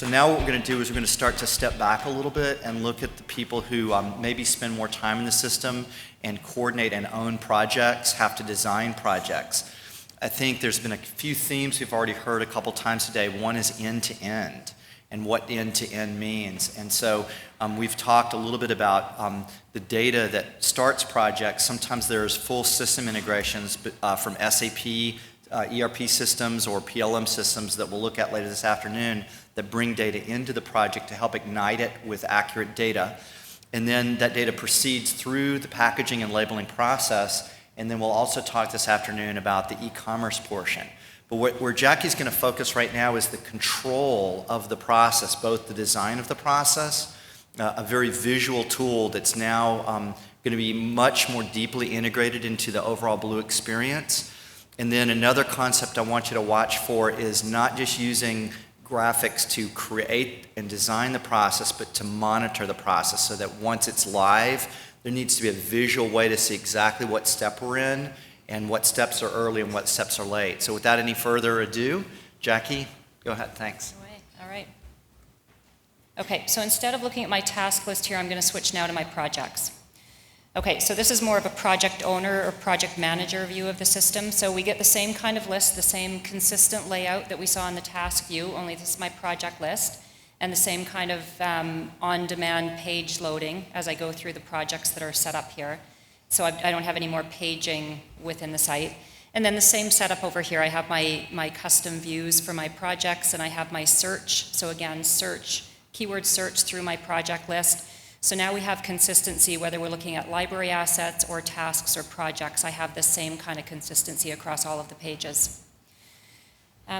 So now what we're going to do is we're going to start to step back a little bit and look at the people who maybe spend more time in the system and coordinate and own projects, have to design projects. I think there's been a few themes we've already heard a couple times today. One is end-to-end and what end-to-end means. And so we've talked a little bit about the data that starts projects. Sometimes there's full system integrations from SAP, ERP systems or PLM systems that we'll look at later this afternoon that bring data into the project to help ignite it with accurate data. And then that data proceeds through the packaging and labeling process. And then we'll also talk this afternoon about the e-commerce portion. But where Jackie's going to focus right now is the control of the process, both the design of the process, a very visual tool that's now going to be much more deeply integrated into the overall Blue experience. And then another concept I want you to watch for is not just using graphics to create and design the process, but to monitor the process so that once it's live, there needs to be a visual way to see exactly what step we're in and what steps are early and what steps are late. So without any further ado, Jackie, go ahead, thanks. All right. Okay, so instead of looking at my task list here, I'm going to switch now to my projects. Okay, so this is more of a project owner or project manager view of the system. So we get the same kind of list, the same consistent layout that we saw in the task view, only this is my project list, and the same kind of on-demand page loading as I go through the projects that are set up here. So I don't have any more paging within the site. And then the same setup over here. I have my custom views for my projects, and I have my search. So again, search, keyword search through my project list. So now we have consistency, whether we're looking at library assets or tasks or projects. I have the same kind of consistency across all of the pages.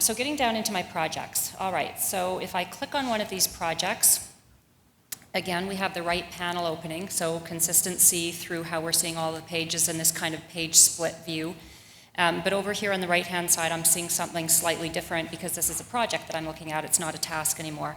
So getting down into my projects. All right, so if I click on one of these projects, again, we have the right panel opening, so consistency through how we're seeing all the pages in this kind of page split view. But over here on the right-hand side, I'm seeing something slightly different because this is a project that I'm looking at. It's not a task anymore.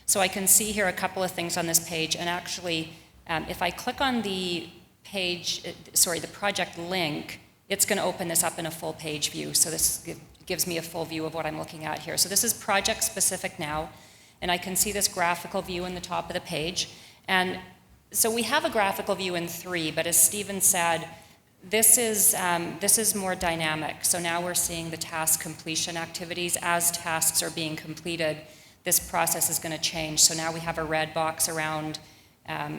So I can see here a couple of things on this page, and actually, if I click on the the project link, it's going to open this up in a full page view. So this gives me a full view of what I'm looking at here. So this is project specific now, and I can see this graphical view in the top of the page. And so we have a graphical view in 3, but as Stephen said, this is more dynamic. So now we're seeing the task completion activities as tasks are being completed. This process is going to change. So now we have a red box around.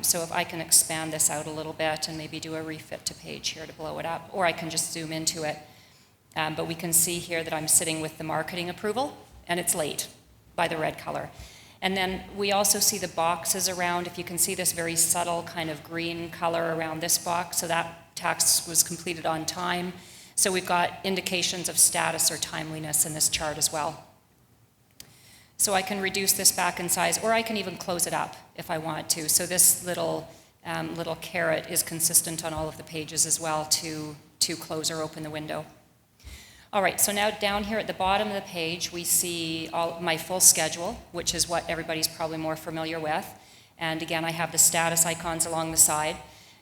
So if I can expand this out a little bit and maybe do a refit to page here to blow it up, or I can just zoom into it. But we can see here that I'm sitting with the marketing approval, and it's late by the red color. And then we also see the boxes around. If you can see this very subtle kind of green color around this box, so that task was completed on time. So we've got indications of status or timeliness in this chart as well. So I can reduce this back in size, or I can even close it up if I want to. So this little caret is consistent on all of the pages as well to close or open the window. All right, so now down here at the bottom of the page, we see my full schedule, which is what everybody's probably more familiar with. And again, I have the status icons along the side.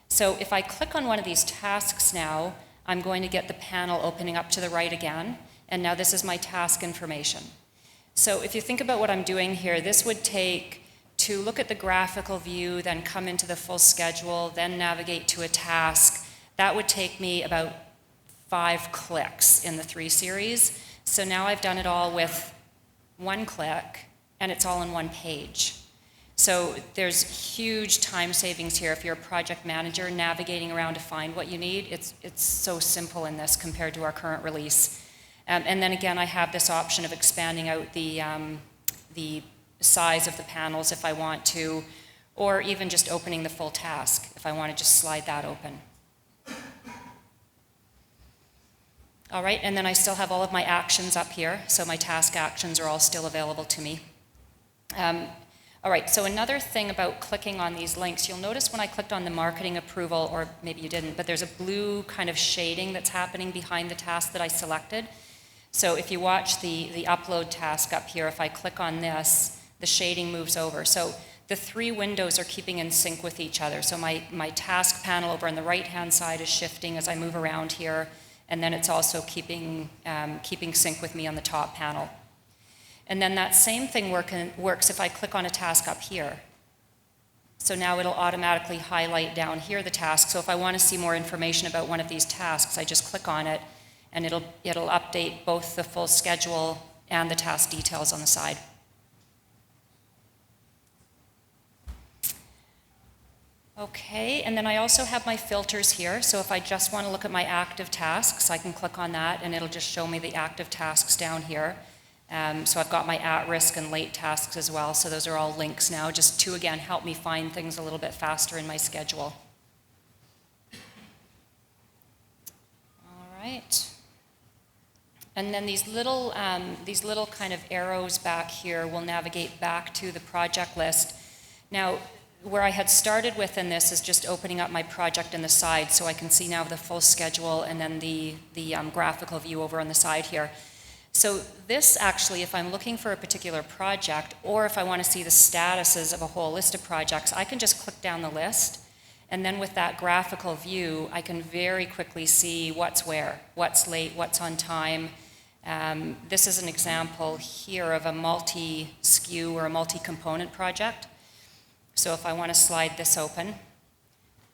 So if I click on one of these tasks now, I'm going to get the panel opening up to the right again. And now this is my task information. So if you think about what I'm doing here, this would take to look at the graphical view, then come into the full schedule, then navigate to a task. That would take me about 5 clicks in the 3 series. So now I've done it all with 1 click, and it's all in 1 page. So there's huge time savings here if you're a project manager navigating around to find what you need. It's so simple in this compared to our current release. And then again, I have this option of expanding out the size of the panels if I want to, or even just opening the full task if I want to just slide that open. All right, and then I still have all of my actions up here, so my task actions are all still available to me. All right, so another thing about clicking on these links, you'll notice when I clicked on the marketing approval, or maybe you didn't, but there's a blue kind of shading that's happening behind the task that I selected. So if you watch the upload task up here, if I click on this, the shading moves over. So the 3 windows are keeping in sync with each other. So my task panel over on the right-hand side is shifting as I move around here, and then it's also keeping sync with me on the top panel. And then that same thing works if I click on a task up here. So now it'll automatically highlight down here the task. So if I want to see more information about one of these tasks, I just click on it, and it'll update both the full schedule and the task details on the side. Okay, and then I also have my filters here. So if I just want to look at my active tasks, I can click on that, and it'll just show me the active tasks down here. So I've got my at-risk and late tasks as well, so those are all links now, just to, again, help me find things a little bit faster in my schedule. All right. And then these little kind of arrows back here will navigate back to the project list. Now, where I had started with in this is just opening up my project in the side, so I can see now the full schedule and then the graphical view over on the side here. So this actually, if I'm looking for a particular project, or if I want to see the statuses of a whole list of projects, I can just click down the list, and then with that graphical view, I can very quickly see what's where, what's late, what's on time. This is an example here of a multi-SKU or a multi-component project. So if I want to slide this open, and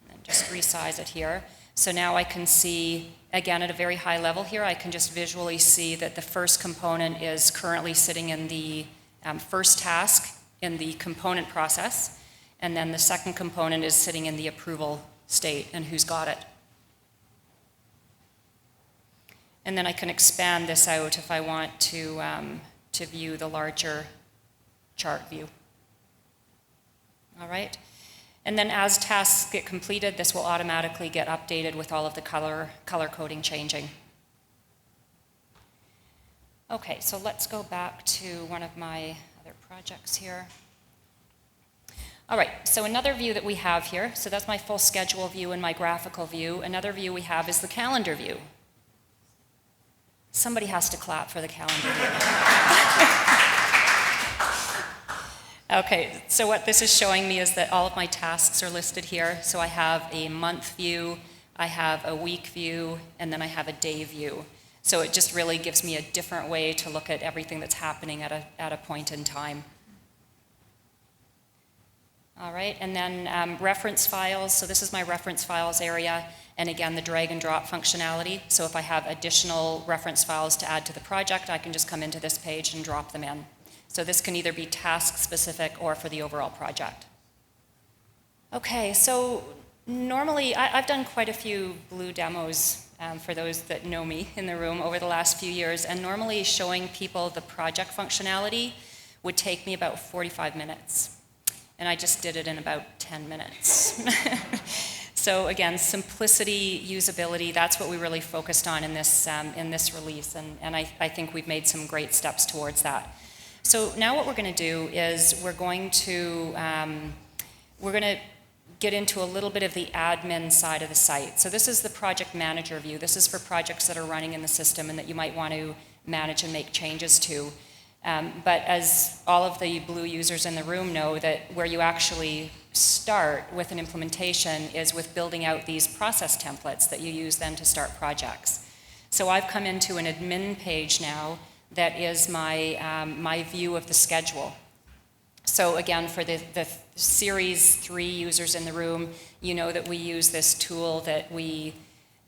then just resize it here, so now I can see, again, at a very high level here, I can just visually see that the first component is currently sitting in the first task in the component process, and then the second component is sitting in the approval state and who's got it. And then I can expand this out if I want to view the larger chart view. All right. And then as tasks get completed, this will automatically get updated with all of the color coding changing. Okay, so let's go back to one of my other projects here. All right, so another view that we have here, so that's my full schedule view and my graphical view. Another view we have is the calendar view. Somebody has to clap for the calendar view. Okay, so what this is showing me is that all of my tasks are listed here. So I have a month view, I have a week view, and then I have a day view. So it just really gives me a different way to look at everything that's happening at a point in time. All right, and then reference files. So this is my reference files area, and again, the drag and drop functionality. So if I have additional reference files to add to the project, I can just come into this page and drop them in. So this can either be task-specific or for the overall project. Okay, so normally, I've done quite a few Blue demos for those that know me in the room over the last few years, and normally showing people the project functionality would take me about 45 minutes. And I just did it in about 10 minutes. So again, simplicity, usability, that's what we really focused on in this release, and I think we've made some great steps towards that. So now what we're going to do is we're going to get into a little bit of the admin side of the site. So this is the project manager view. This is for projects that are running in the system and that you might want to manage and make changes to. But as all of the Blue users in the room know, that where you actually start with an implementation is with building out these process templates that you use then to start projects. So I've come into an admin page now that is my view of the schedule. So again, for the Series 3 users in the room, you know that we use this tool that we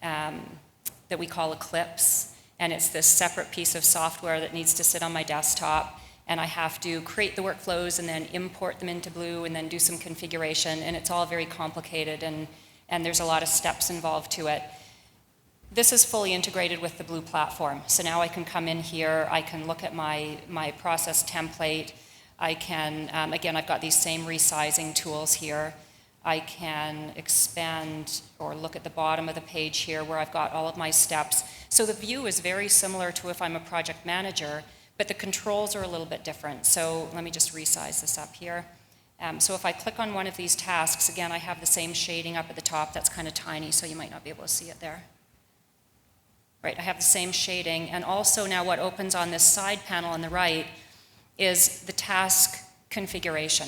call Eclipse, and it's this separate piece of software that needs to sit on my desktop, and I have to create the workflows and then import them into Blue and then do some configuration, and it's all very complicated, and there's a lot of steps involved to it. This is fully integrated with the Blue platform. So now I can come in here, I can look at my process template, I can, again, I've got these same resizing tools here. I can expand or look at the bottom of the page here where I've got all of my steps. So the view is very similar to if I'm a project manager, but the controls are a little bit different. So let me just resize this up here. So if I click on one of these tasks, again, I have the same shading up at the top. That's kind of tiny, so you might not be able to see it there. Right, I have the same shading, and also now what opens on this side panel on the right is the task configuration.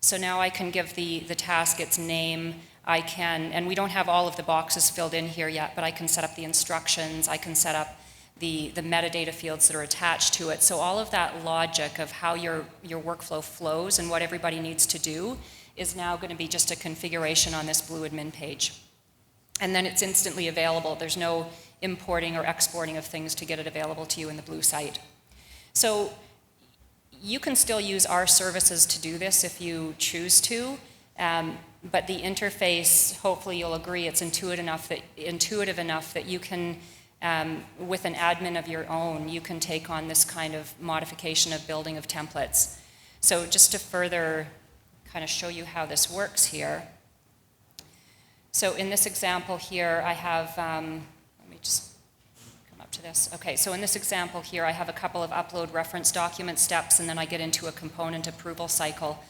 So now I can give the task its name, I can, and we don't have all of the boxes filled in here yet, but I can set up the instructions, I can set up the metadata fields that are attached to it. So all of that logic of how your workflow flows and what everybody needs to do is now going to be just a configuration on this blue admin page. And then it's instantly available. There's no importing or exporting of things to get it available to you in the blue site. So you can still use our services to do this if you choose to, but the interface, hopefully you'll agree, it's intuitive enough that you can, with an admin of your own, you can take on this kind of modification of building of templates. So just to further kind of show you how this works here. So in this example here, I have, let me just come up to this. Okay, so in this example here, I have a couple of upload reference document steps, and then I get into a component approval cycle.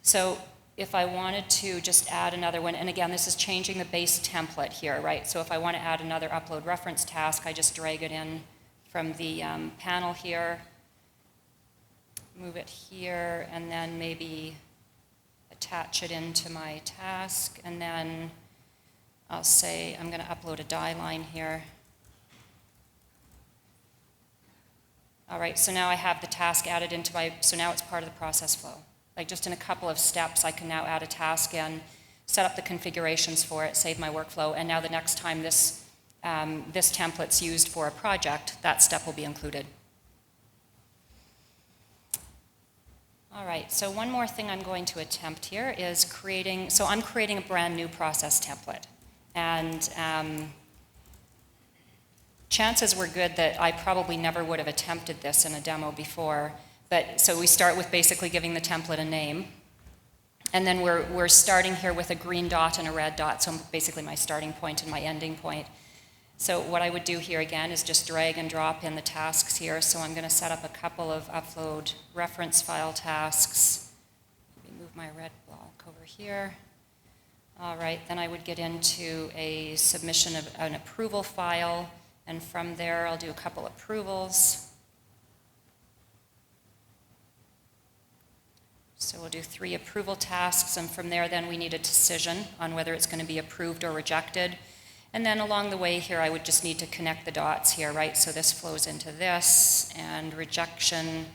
So if I wanted to just add another one, and again, this is changing the base template here, right? So if I want to add another upload reference task, I just drag it in from the panel here, move it here, and then maybe attach it into my task, and then I'll say I'm going to upload a die line here. All right, so now I have the task added into so now it's part of the process flow. Like just in a couple of steps, I can now add a task in, set up the configurations for it, save my workflow, and now the next time this template's used for a project, that step will be included. All right, so one more thing I'm going to attempt here is I'm creating a brand new process template. And chances were good that I probably never would have attempted this in a demo before. But so we start with basically giving the template a name. And then we're starting here with a green dot and a red dot, so basically my starting point and my ending point. So what I would do here again is just drag and drop in the tasks here. So I'm going to set up a couple of upload reference file tasks. Let me move my red block over here. All right, then I would get into a submission of an approval file, and from there I'll do a couple approvals. So we'll do 3 approval tasks, and from there then we need a decision on whether it's going to be approved or rejected. And then along the way here, I would just need to connect the dots here, right? So this flows into this, and rejection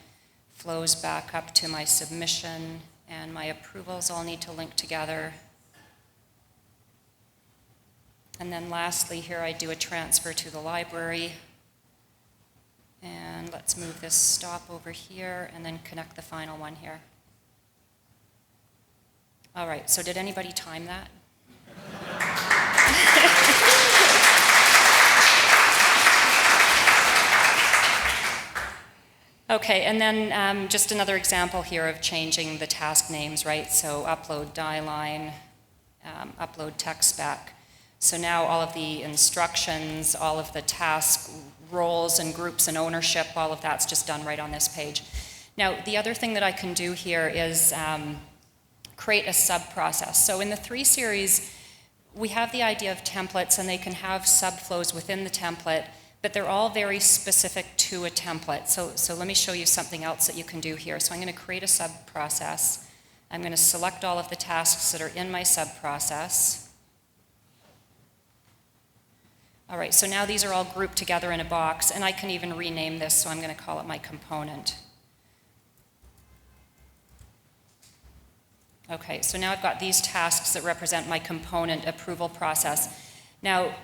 flows back up to my submission, and my approvals all need to link together. And then lastly here, I do a transfer to the library. And let's move this stop over here, and then connect the final one here. All right, so did anybody time that? Okay, and then just another example here of changing the task names, right? So upload die line, upload text spec. So now all of the instructions, all of the task roles and groups and ownership, all of that's just done right on this page. Now, the other thing that I can do here is create a sub-process. So in the 3 series, we have the idea of templates, and they can have subflows within the template, but they're all very specific to a template. So let me show you something else that you can do here. So I'm going to create a sub-process. I'm going to select all of the tasks that are in my sub-process. All right, so now these are all grouped together in a box, and I can even rename this, so I'm going to call it my component. Okay, so now I've got these tasks that represent my component approval process. Now,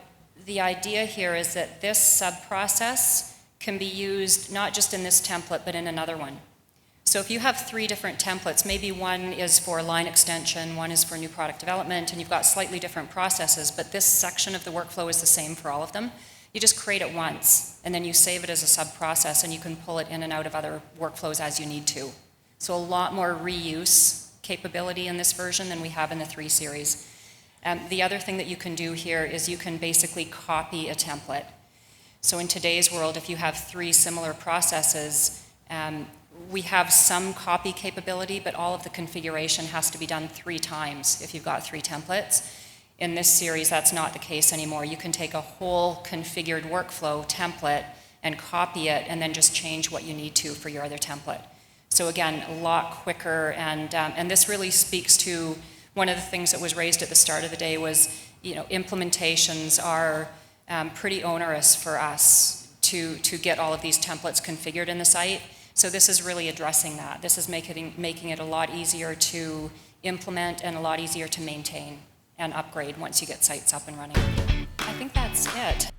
the idea here is that this sub-process can be used not just in this template, but in another one. So if you have 3 different templates, maybe one is for line extension, one is for new product development, and you've got slightly different processes, but this section of the workflow is the same for all of them. You just create it once, and then you save it as a sub-process, and you can pull it in and out of other workflows as you need to. So a lot more reuse capability in this version than we have in the 3 series. The other thing that you can do here is you can basically copy a template. So in today's world, if you have 3 similar processes, we have some copy capability, but all of the configuration has to be done 3 times if you've got 3 templates. In this series, that's not the case anymore. You can take a whole configured workflow template and copy it, and then just change what you need to for your other template. So again, a lot quicker, and this really speaks to one of the things that was raised at the start of the day was, implementations are pretty onerous for us to get all of these templates configured in the site. So this is really addressing that. This is making it a lot easier to implement and a lot easier to maintain and upgrade once you get sites up and running. I think that's it.